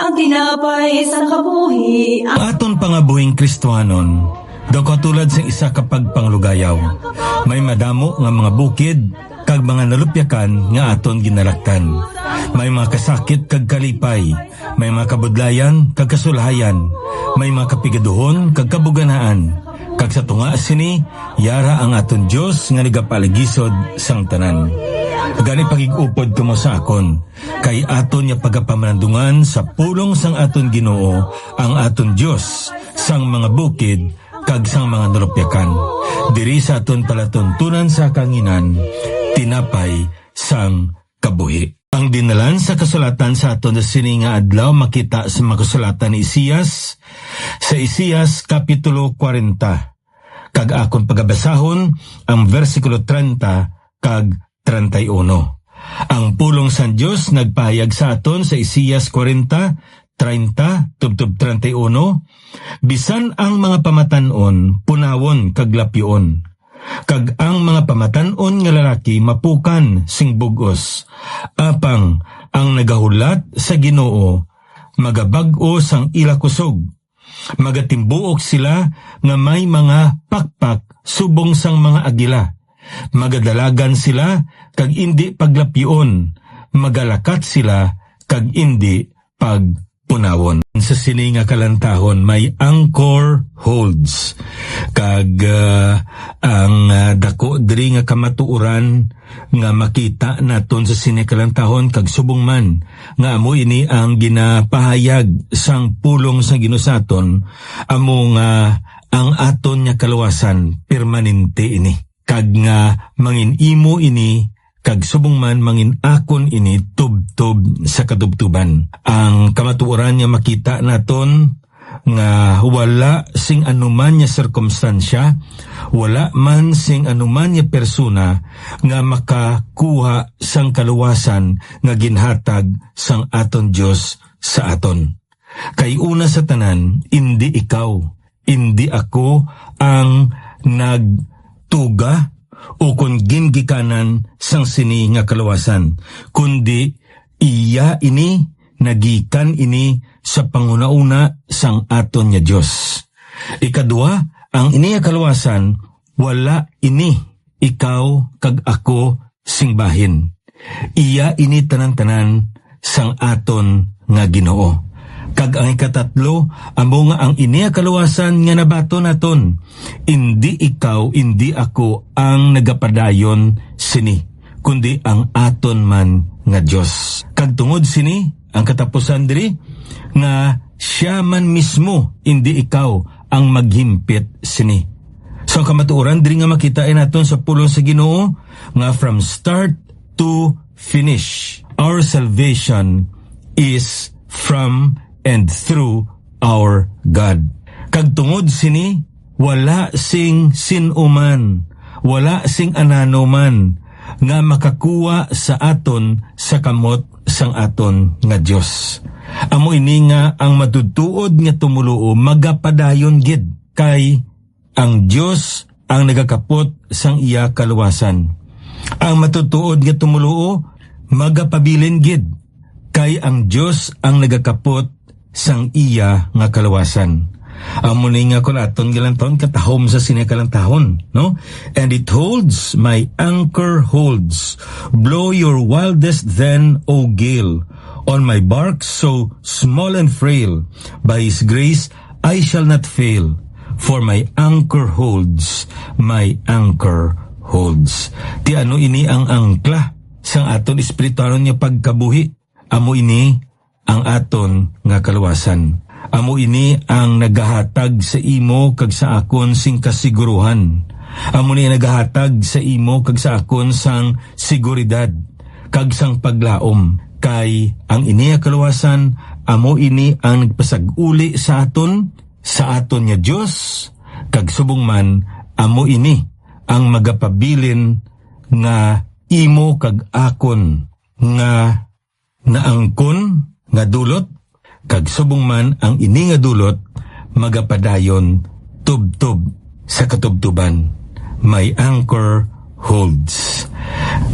ang tinapay sa kabuhi. Aton pangabuhing Kristohanon, daw katulad sa isa kapag panglugayaw. May madamo nga mga bukid, kag mga nalupyakan nga aton ginalaktan. May mga kasakit kag kalipay, may mga kabudlayan kag kasulahayan, may mga kapigaduhon kag kabuganaan. Kag sa tunga sini, yara ang aton Dios nga nagapaligisod sang tanan. Gani pagigupod ko mo sa akon, kay aton niya pagapamanandungan sa pulong sang aton Ginoo, ang aton Dios sang mga bukid kag sang mga nalupyakan. Diri sa aton palatuntunan sa kanginan, tinapay sang kabuhi. Ang dinalan sa kasulatan sa aton na sini nga adlaw makita sa mga kasulatan ni Isaias, sa Isaias Kapitulo 40. Kag akon pagabasahon ang versikulo 30 kag 31. Ang pulong sa Dios nagpahayag sa aton sa Isaias 40, 30, tubtub 31, bisan ang mga pamatanon, punawon kag lapyon. Kag ang mga pamatanon nga lalaki mapukan sing bugos. Apang ang nagahulat sa Ginoo, magabag-o sang ila kusog. Magatimbuok sila nga may mga pakpak subong sang mga agila. Magadalagan sila kag indi paglapyon. Magalakat sila kag indi pagpunawon. Sa sini nga kalantahon may anchor holds. Kag ang dako diri nga kamatuoran nga makita naton sa sini kalantahon kag subong man nga amo ini ang ginapahayag sang pulong sa ginusaton, amo nga ang aton nya kaluwasan permanente ini. Kag nga mangin-imo ini kag subong man mangin akon ini tubtob sa katubtuban. Ang kamatuoran niya makita naton nga wala sing anuman niya sirkumstansya, wala man sing anuman niya persona nga makakuha sang kaluwasan nga ginhatag sang aton Dios sa aton. Kay una sa tanan, indi ikaw, indi ako ang nagtuga o kung gingikanan sang sini nga kaluwasan, kundi iya ini nagikan ini sa panguna-una sang aton nga Dios. Ikadua, ang ini nga kaluwasan, wala ini ikaw kag ako sing bahin. Iya ini tanan-tanan sang aton nga Ginoo. Kag ang ikatatlo, amo nga ang ini kaluwasan nga nabato naton. Indi ikaw, indi ako ang nagapadayon sini, kundi ang aton man nga Dios. Kag tungod sini, ang katapusan diri, nga siya man mismo, indi ikaw ang maghimpit sini. So kamatuoran diri nga makita naton sa pulong sa Ginoo, nga from start to finish, our salvation is from and through our God. Kag tungod sini, wala sing sinuman, wala sing anano man nga makakuha sa aton sa kamot sang aton nga Dios. Amo ini nga ang matutuod nga tumuluo magapadayon gid, kay ang Dios ang nagakapot sang iya kaluwasan. Ang matutuod nga tumuluo magapabilin gid, kay ang Dios ang nagakapot sang iya nga kaluwasan. Amo ni nga kun aton galanton katahom sa sinikalantahon, no? And it holds, my anchor holds. Blow your wildest then, O gale, on my bark so small and frail. By His grace I shall not fail, for my anchor holds, my anchor holds. Ti ano ini ang angkla sang aton espirituhanon niya pagkabuhi. Amo ini ang aton nga kaluwasan. Amo ini ang nagahatag sa imo kag sa akon sing kasiguruhan. Amo ni nagahatag sa imo kag sa akon sang seguridad kag sang paglaom. Kay ang ini nga kaluwasan, amo ini ang nagpasag-uli sa aton nya Dios, kag subong man amo ini ang magapabilin nga imo kag akon nga naangkon nga dulot, kag subong man ang ini nga dulot magapadayon tubtob sa katubtuban. My anchor holds.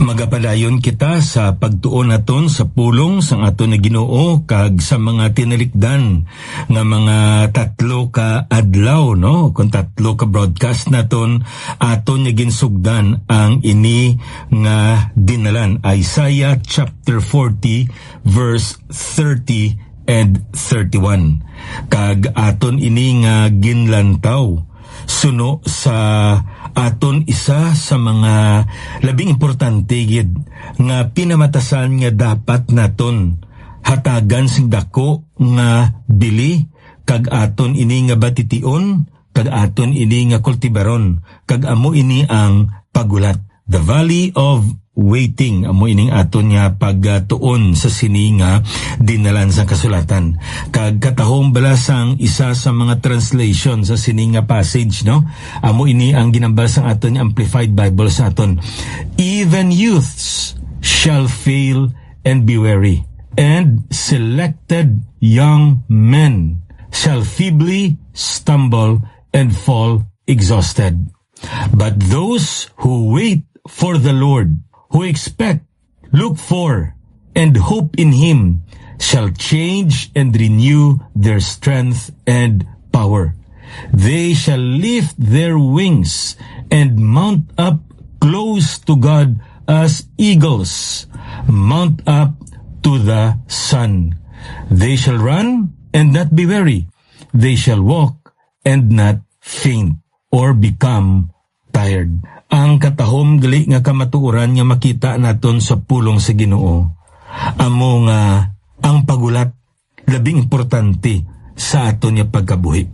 Magapadayon kita sa pagtuon naton sa pulong sang aton na Ginoo kag sa mga tinalikdan nga mga 3 ka adlaw, no? Kung 3 ka broadcast naton aton nga ginsugdan ang ini nga dinalan, Isaiah chapter 40 verse 30 and 31. Kag aton ini nga ginlantaw suno sa aton isa sa mga labing importante gid nga pinamatasan nga dapat naton hatagan sing dako nga bili kag aton ini nga batition kag aton ini nga kultibaron kag amo ini ang pagulat. The Valley of Waiting, amo ining aton nga pagtuon sa sini nga dinalan sa kasulatan. Kag katahong balasang isa sa mga translation sa sini nga passage, no? Amo ini ang ginambal sang aton Amplified Bible sa aton. Even youths shall fail and be weary, and selected young men shall feebly stumble and fall exhausted. But those who wait for the Lord, who expect, look for, and hope in Him, shall change and renew their strength and power. They shall lift their wings and mount up close to God as eagles, mount up to the sun. They shall run and not be weary. They shall walk and not faint or become tired. Ang katahom gali nga kamatuoran nga makita naton sa pulong sa Ginoo, amo nga ang pagulat labing importante sa aton nga pagkabuhi.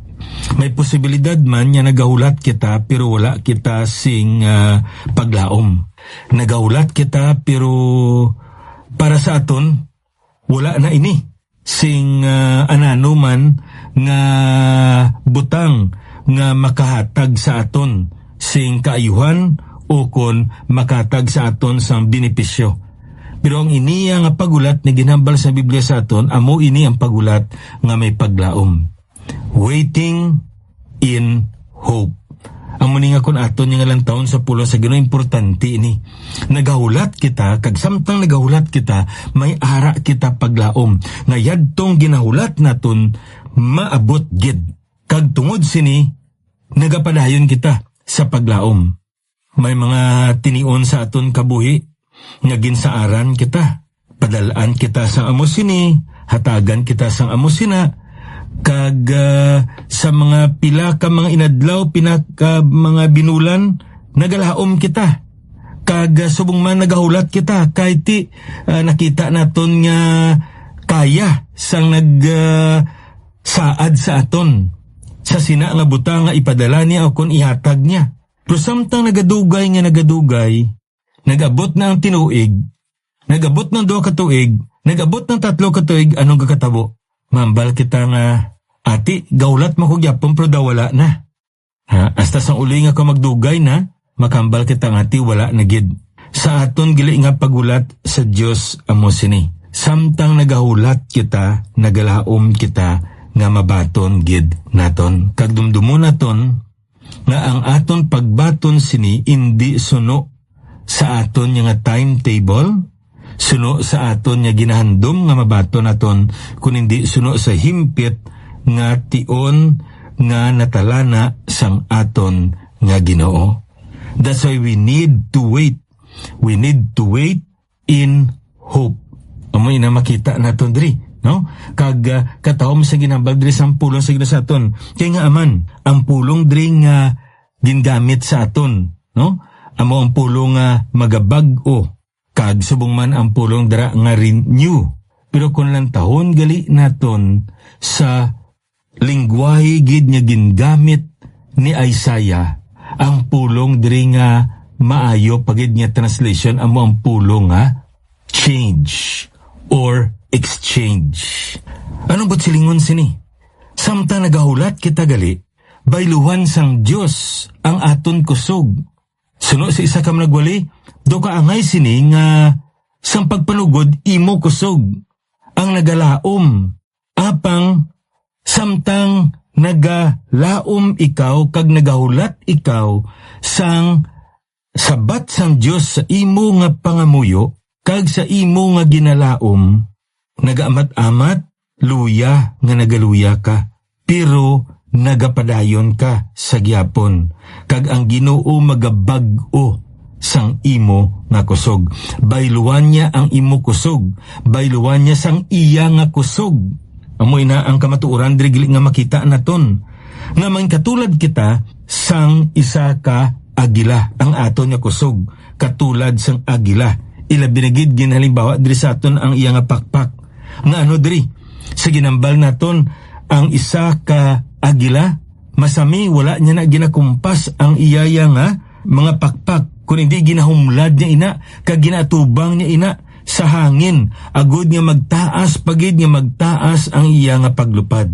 May posibilidad man nga nagahulat kita pero wala kita sing paglaom. Nagahulat kita pero para sa aton wala na ini sing anano man nga butang nga makahatag sa aton sing kaayuhan o kon makatag sa aton sang benepisyo. Pero ang iniya nga pagulat na ginhambal sa Biblia sa aton, amo ini ang pagulat nga may paglaom. Waiting in hope. Amo ni nga kun aton nga lang taon sa pulong sa Ginoo, importante ini. Nagahulat kita, kag samtang nagahulat kita, may ara kita paglaom. Nga yadtong ginahulat naton, maabot gid. Kag tungod sini, nagapadayon kita sa paglaom. May mga tinion sa aton kabuhi nga ginsaaran kita. Padalaan kita sa amo sini, hatagan kita sa amo sina, kag sa mga pila ka mga inadlaw, pinaka mga binulan, nagalaom kita. Kag subong man nagahulat kita, kahit nakita naton nga kaya sang saad sa aton sa sina nga butang nga ipadala niya o kon ihatag niya. Pero samtang nagadugay, nagabot na ang tinuig, nagabot ng 2 ka tuig, nagabot ng 3 ka tuig, anong kakatabo? Mambal kita nga, ati, gaulat mo ko gyapon pero daw wala na. Hasta sang uli nga ka magdugay na, makambal kita nga ati, wala na gid. Sa aton gili nga pagulat sa Dios amo sini. Samtang nagahulat kita, nagalaom kita, nga mabaton gid naton. Kag dumdumo naton nga ang aton pagbaton sini indi suno sa aton nga timetable, suno sa aton nga ginahandom nga mabaton naton, kun hindi suno sa himpit nga tion nga natalana sang aton nga Ginoo. That's why we need to wait. We need to wait in hope. Amo ina makita naton diri, no? Kag katahom sa ginambal diri sa pulong sa Ginoo sa aton. Kay nga aman ang pulong diri nga gingamit sa aton, no? Amo ang pulong nga magabag-o, kag subong man ang pulong dira nga renew. Pero kun lang tahon gali naton sa lingwahe gid nga gingamit ni Isaiah, ang pulong diri nga maayo pagid nga translation amo ang pulong nga change or exchange. Ano ba't silingon sini? Samtang nagahulat kita gali, bayluhan sang Dios ang aton kusog. Suno sa isa kam nagwali, do ka angay sini nga sang pagpanugod imo kusog. Ang nagalaom, apang samtang nagalaom ikaw kag nagahulat ikaw sang sabat sang Dios sa imo nga pangamuyo kag sa imo nga ginalaom, nagaamat-amat, luya nga nagaluya ka, pero nagapadayon ka sa gyapon, kag ang Ginoo magabag-o sang imo nga kusog. Bayluwan niya ang imo kusog, bayluwan niya sang iya nga kusog. Amoy na ang kamatuoran diri gili nga makita naton, nga man katulad kita sang isa ka agila, ang aton nga kusog, katulad sang agila. Ilabinagid ginhalimbawa diri sa aton ang iya nga pakpak. Nga ano diri, sa ginambal naton ang isa ka agila, masami wala niya na ginakumpas ang iyaya nga mga pakpak, kung hindi ginahumlad niya ina, kag ginatubang niya ina sa hangin, agud nga magtaas, pagid nga magtaas ang iya nga paglupad.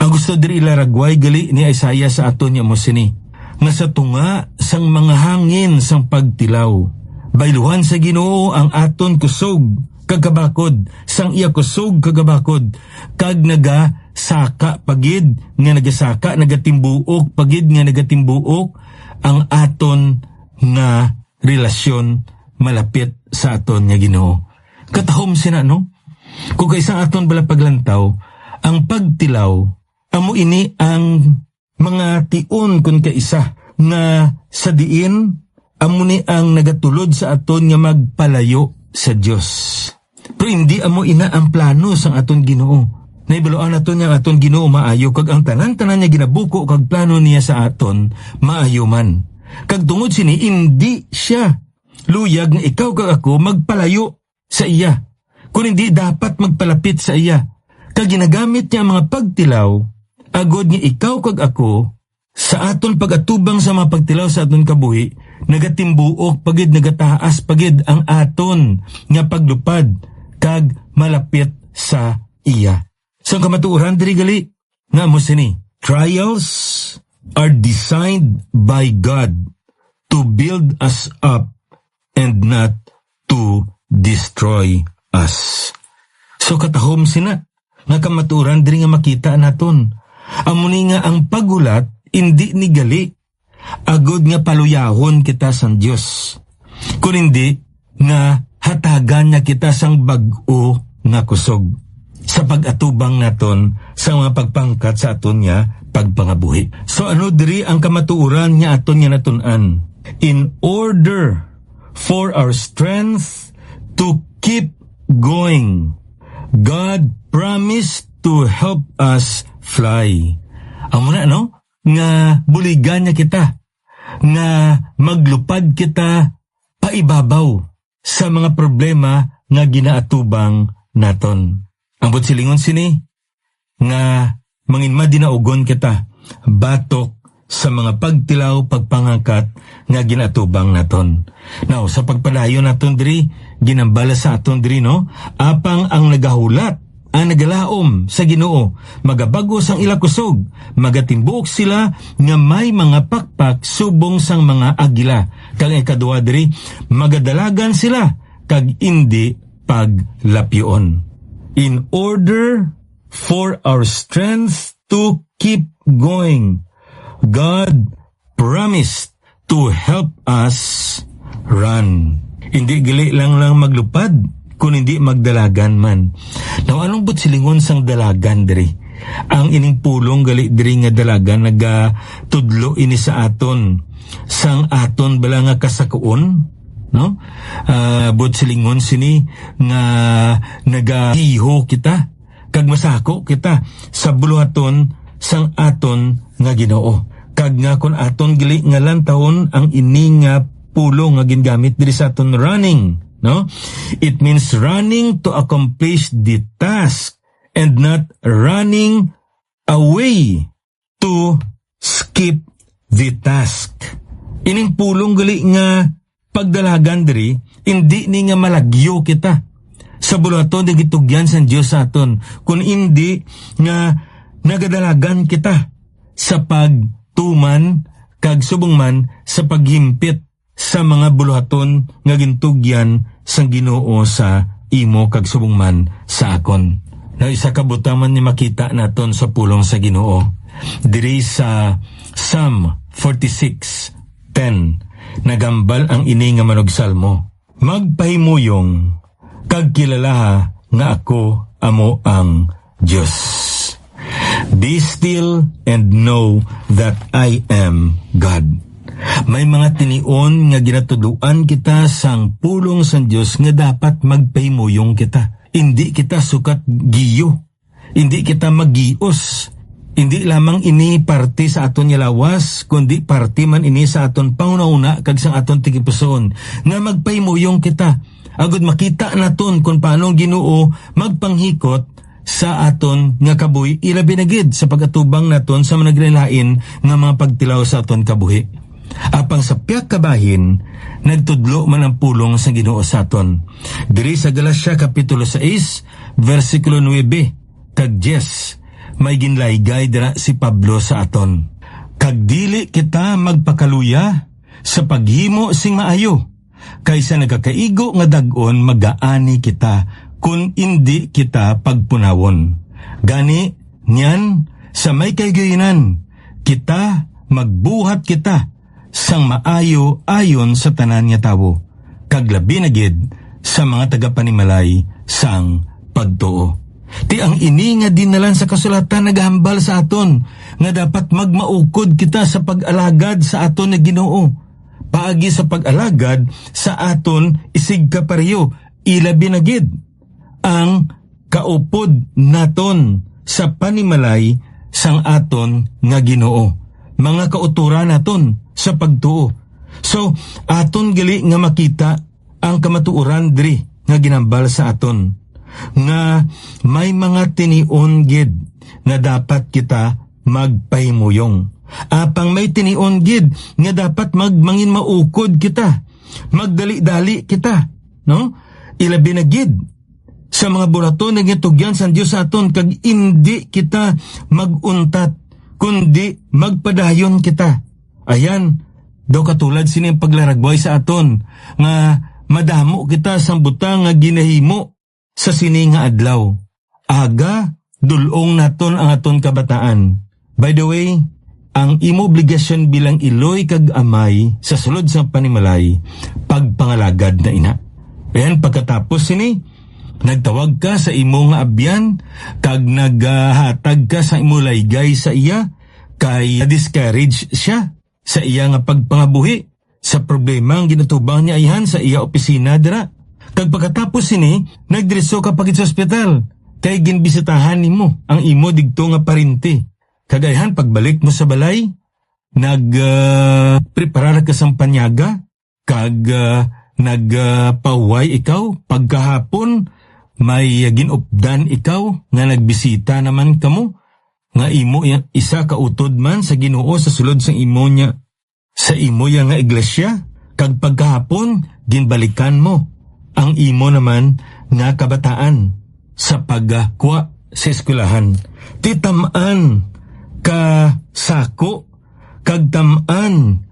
Ang gusto diri ilaragway gali ni Isaiah sa aton niya mo sini, nga sa tunga sang mga hangin sang pagtilaw, bayluhan sa Ginoo ang aton kusog kagabakod, sang iya kusog kagabakod, kag nagasaka pagid nga nagasaka, nagatimbuok pagid nga nagatimbuok ang aton nga relasyon malapit sa aton nga Ginoo. Katahom sina no? Kung kaisang aton bala paglantaw, ang pagtilaw, amo ini ang mga tion kun kaisa nga sa diin, amo ni ang nagatulod sa aton nga magpalayo sa Dios. Pero hindi amo ina ang plano sang aton Ginoo. Naibaluan naton nga aton Ginoo maayo, kag ang tanan-tanan niya ginabuko kag plano niya sa aton maayo man. Kag tungod sini, hindi siya luyag nga ikaw kag ako magpalayo sa iya, kung hindi dapat magpalapit sa iya. Kag ginagamit niya ang mga pagtilaw, agod nga ikaw kag ako, sa aton pagatubang sa mga pagtilaw sa aton kabuhi, nagatimbuok pagid, nagataas pagid ang aton nga paglupad, kag malapit sa iya. So kamatuoran diri gali, nga mo sini, trials are designed by God to build us up and not to destroy us. So katahom sina, nga kamaturan diri nga makita naton. Amuni nga ang pagulat, hindi ni gali, agod nga paluyahon kita sang Dios. Kung hindi, nga hatagan niya kita sang bag-o nga kusog, sa pag-atubang naton sa mga pagpangkat sa aton nga pagpangabuhi. So ano diri ang kamatuoran nga aton nga natun-an? In order for our strength to keep going, God promised to help us fly. Amo na no? Nga buligan niya kita, nga maglupad kita paibabaw sa mga problema nga ginaatubang naton. Ang silingon sini, nga manginma dinaugon kita, batok sa mga pagtilaw, pagpangangkat nga ginatubang naton. Now, sa pagpadayon naton diri, ginambala sa aton diri no, apang ang nagahulat, ang nagalaom sa Ginoo, magabago sang ila kusog, magatimbuok sila nga may mga pakpak subong sang mga agila. Kag ikaduha diri, magadalagan sila kag indi paglapyon. In order for our strength to keep going, God promised to help us run. Hindi gali lang maglupad, kung hindi magdalagan man. Now, anong but silingon sang dalagan diri? Ang ining pulong gali diri nga dalagan nagatudlo ini sa aton, sang aton bala nga kasakuon, no? But silingon sini nga nagahiho kita, kag masako kita sa buluhaton sang aton nga Ginoo. Kag nga kun aton gili nga lantahon ang ini nga pulong nga gingamit diri sa aton running, no? It means running to accomplish the task and not running away to skip the task. Ining pulong gali nga pagdalagan diri, hindi ni nga malagyo kita sa buluhaton nga gitugyan sa Dios sa aton, kun hindi nga nagadalagan kita sa pagtuman kag subong man sa paghimpit sa mga buluhaton nga gintugyan sang Ginoo sa imo kag subong man sa akon. Na isa ka butaman ni makita naton sa pulong sa Ginoo diri sa Psalm 46:10. Nagambal ang ini nga manugsalmo. Magpahimuyong kag kilalaha nga ako amo ang Dios. Be still and know that I am God. May mga tinion nga ginatuluan kita sang pulong sang Dios nga dapat magpahimuyong kita. Hindi kita sukat giyo. Hindi kita magios. Hindi lamang ini parte sa aton nga lawas, kundi parte man ini sa aton pangunauna kag sang aton tigipuson nga magpahimuyong kita. Agud makita naton kung paano Ginoo magpanghikot sa aton nga kabuhi, ilabi na gid sa pagatubang naton sa managlilain nga mga pagtilaw sa aton kabuhi. Apang sa piyak kabahin, nagtudlo man ang pulong sa Ginoo sa aton. Diri sa Galacia Kapitulo 6, versikulo 9 kag 10, may ginlaygay dira si Pablo sa aton. Kag dili kita magpakaluya sa paghimo sing maayo, kaysa nagakaigo nga dag-on magaani kita kun indi kita pagpunawon. Gani, niyan, sa may kaygayinan, kita magbuhat kita sang maayo ayon sa tanan nga tawo, kag labi na gid sa mga tagapanimalay sang pagtuo. Ti ang ini nga dinalan sa kasulatan nagahambal sa aton nga dapat magmaukod kita sa pag-alagad sa aton nga Ginoo. Paagi sa pag-alagad sa aton isig kapareho, ilabi na gid ang kaupod naton sa panimalay sang aton nga Ginoo, mga kauturan naton sa pagtuo. So aton gali nga makita ang kamatuoran diri nga ginambal sa aton, nga may mga tinion gid nga dapat kita magpahimuyong. Apang may tinion gid nga dapat magmangin maukod kita, magdali-dali kita, no? Ilabi na gid sa mga buraton nga gitugyan sa Dios sa aton, kag indi kita maguntat kundi magpadayon kita. Ayan, daw katulad sining paglaragway sa aton nga madamo kita sang butang nga ginahimo sa sini nga adlaw. Aga dulong naton ang aton kabataan. By the way, ang imo obligasyon bilang iloy kag amay sa sulod sa panimalay, pagpangalagad na ina. Ayan, pagkatapos sini, nagtawag ka sa imo nga abyan, kag naghatag ka sa imo laygay sa iya, kay discourage siya sa iya nga pagpangabuhi sa problema ang ginatubang niya ayhan sa iya opisina dira. Kag pagkatapos sini, nagdiretso ka pagit sa ospital, kay ginbisitahan nimo ang imo digto nga parinti. Kagayan, pagbalik mo sa balay, nagpreparar ka sang panyaga, kag nagpaway ikaw, pagkahapon, may ginupdan ikaw, nga nagbisita naman kamo, nga imo isa ka utod man sa Ginoo sa sulod sa imo niya, sa imo ya nga iglesia, kag pagkahapon, ginbalikan mo, ang imo naman nga kabataan, sa pagkwa sa eskwelahan. Titamaan ka sako, kag tamaan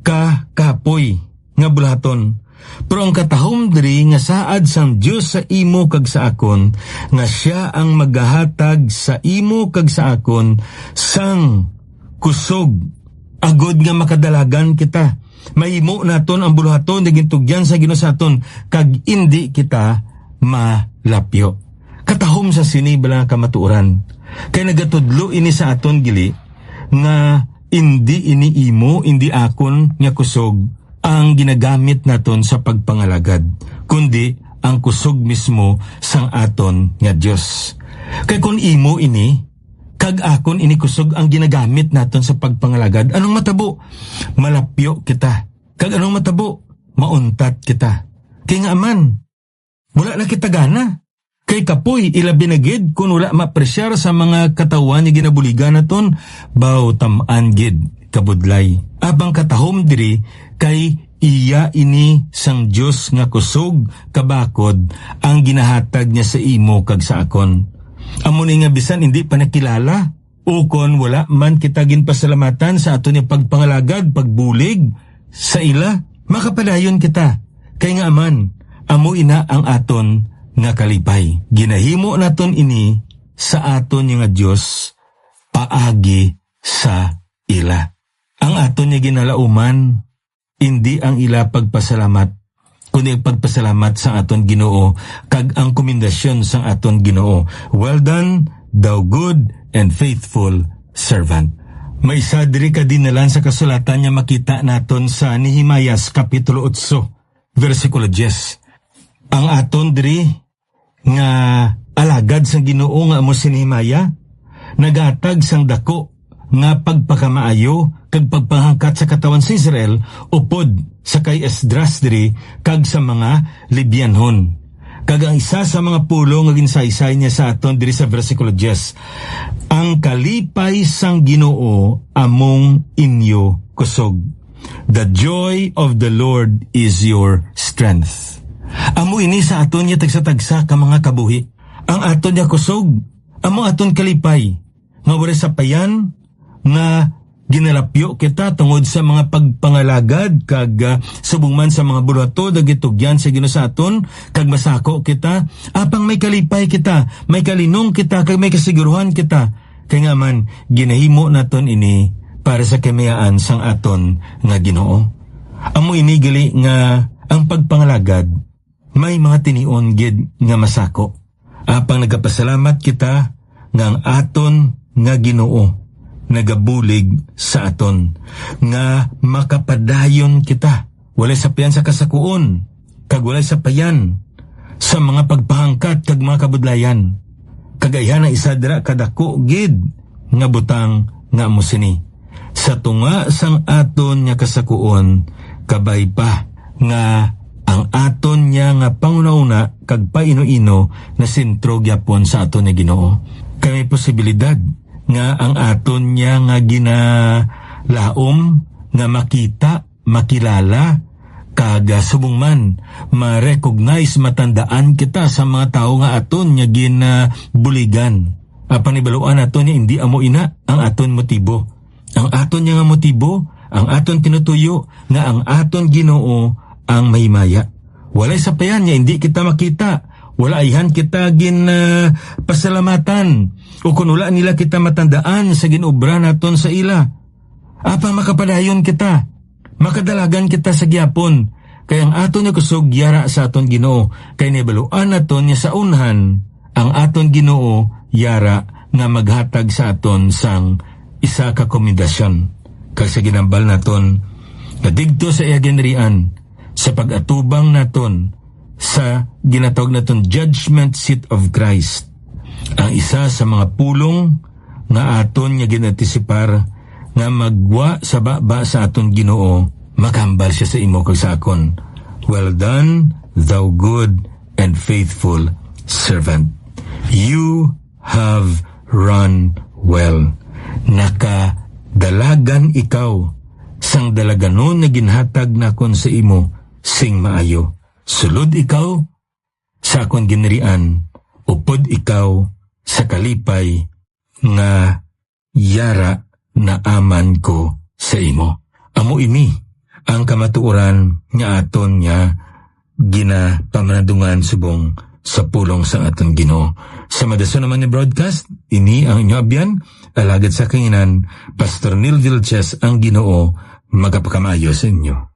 ka kapoy nga bulaton. Pero ang katahom diri nga saad sang Dios sa imo kag sa akon, nga siya ang magahatag sa imo kag sa akon sang kusog, agod nga makadalagan kita. Mahimo naton ang buluhaton na gintugyan sa Ginoo sa aton, kag indi kita malapyo. Katahom sa sinibala kamatuoran. Kay nagatudlo ini sa aton gili nga indi ini imo, indi akon nga kusog ang ginagamit naton sa pagpangalagad, kundi ang kusog mismo sang aton nga Dios. Kay kun imo ini kag akon ini kusog ang ginagamit naton sa pagpangalagad, anong matabo? Malapyo kita. Kag anong matabo? Mauntat kita. Kay nga aman, wala na kita gana. Kay kapoy, ilabi na gid kung wala mapresyar sa mga katawan ni ginabuligan naton, baw tamaan gid kabudlay. Abang katahom diri, kay iya ini sang Dios nga kusog kabakod ang ginahatag niya sa imo kag sa akon. Amo ni nga bisan hindi pa nakilala, ukon wala man kita ginpasalamatan sa aton ni pagpangalagad, pagbulig sa ila, makapadayon kita. Kay nga aman, amo ina ang aton nga kalipay. Ginahimo naton ini sa aton nga Dios paagi sa ila. Ang aton nga ginalauman, hindi ang ila pagpasalamat, kundi ang pagpasalamat sa aton Ginoo, kag ang komendasyon sa aton Ginoo. Well done, thou good and faithful servant. May isa diri ka dinalan sa kasulatan niya makita naton sa Nehemias Kapitulo 8, versikulo 10. Ang aton diri nga alagad sa Ginoo nga amo si Nehemia, nagatag sang dako nga pagpakamaayo kag pagpangangkat sa katawan sa Israel upod sa kay Esdras diri kag sa mga Libyanhon. Kag ang isa sa mga pulo nga ginsaysay niya sa aton diri sa versikulo 10, ang kalipay sang Ginoo among inyo kusog. The joy of the Lord is your strength. Amo ini sa aton niya tagsa-tagsa ka mga kabuhi. Ang aton niya kusog, amo aton kalipay, nga wala sa payan, nga ginalapyo kita tungod sa mga pagpangalagad kag subong man sa mga bulato dagitugyan sa Ginoo sa aton kag masako kita apang may kalipay kita, may kalinong kita kag may kasiguruhan kita kay nga man ginahimo naton ini para sa kamayaan sang aton nga Ginoo. Amo ini gali nga ang pagpangalagad may mga tinion gid nga masako apang nagapasalamat kita nga ang aton nga Ginoo nagabulig sa aton nga makapadayon kita walay sapayan sa kasakuon kag walay sapayan sa mga pagpahangkat kag mga kabudlayan kagayan ang isa dira kadako gid nga butang nga amo sini sa tunga sang aton nga kasakuon kabay pa nga ang aton niya nga panguna-una kag paino-ino na sentro gyapon sa aton nga Ginoo. Kay posibilidad nga ang aton niya nga ginalaom nga makita, makilala, kag subong man ma-recognize, matandaan kita sa mga tao nga aton niya ginabuligan. Panibaluan aton niya hindi amo ina ang aton motibo. Ang aton niya nga motibo, ang aton tinutuyo nga ang aton Ginoo ang mahimaya. Walay sapayan niya hindi kita makita. Wala ayhan kita pasalamatan o kung wala nila kita matandaan sa ginobra naton sa ila. Apang makapadayon kita, makadalagan kita sa gyapon, kay ang aton niya kusog yara sa aton Ginoo, kay nibaluan naton niya sa unhan, ang aton Ginoo yara nga maghatag sa aton sang isa ka komendasyon. Kag sa ginambal naton, nadigto sa iya ginrian, sa pag-atubang naton, sa ginatawag naton judgment seat of Christ, ang isa sa mga pulong nga aton nga ginatisipar nga magwa sa baba sa aton Ginoo, makambal siya sa imo kag sa akon. Well done, thou good and faithful servant. You have run well. Nakadalagan ikaw sang dalaganon na ginhatag nakon sa imo sing maayo. Sulod ikaw sa akong ginrian, upod ikaw sa kalipay nga yara na aman ko sa imo. Amo ini ang kamatuoran nga aton nga ginapamanadungan subong sa pulong sa aton Ginoo. Sa madason naman ni broadcast, ini ang inyo abyan, alagad sa kanginan, Pastor Neil Vilches ang Ginoo, magapakamayo sa inyo.